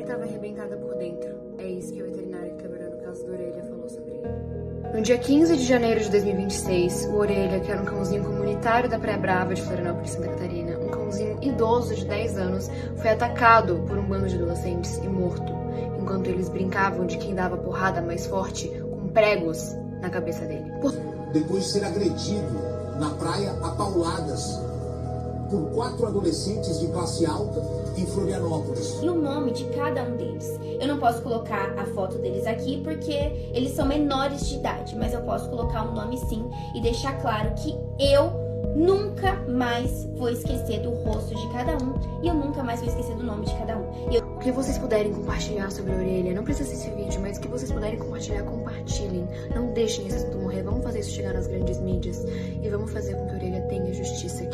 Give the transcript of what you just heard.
estava arrebentada por dentro. É isso que a veterinária que trabalhou no caso do Orelha falou sobre ele. No dia 15 de janeiro de 2026, o Orelha, que era um cãozinho comunitário da Praia Brava de Florianópolis, Santa Catarina, um cãozinho idoso de 10 anos, foi atacado por um bando de adolescentes e morto, enquanto eles brincavam de quem dava porrada mais forte com pregos na cabeça dele. Depois de ser agredido na praia a pauladas por 4 adolescentes de classe alta em Florianópolis. E o nome de cada um deles. Eu não posso colocar a foto deles aqui porque eles são menores de idade, mas eu posso colocar um nome sim e deixar claro que eu nunca mais vou esquecer do rosto de cada um e eu nunca mais vou esquecer do nome de cada um. O que vocês puderem compartilhar sobre a Orelha, não precisa ser esse vídeo, mas o que vocês puderem compartilhar, compartilhem. Não deixem esse assunto morrer, vamos fazer isso chegar nas grandes mídias e vamos fazer com que a Orelha tenha justiça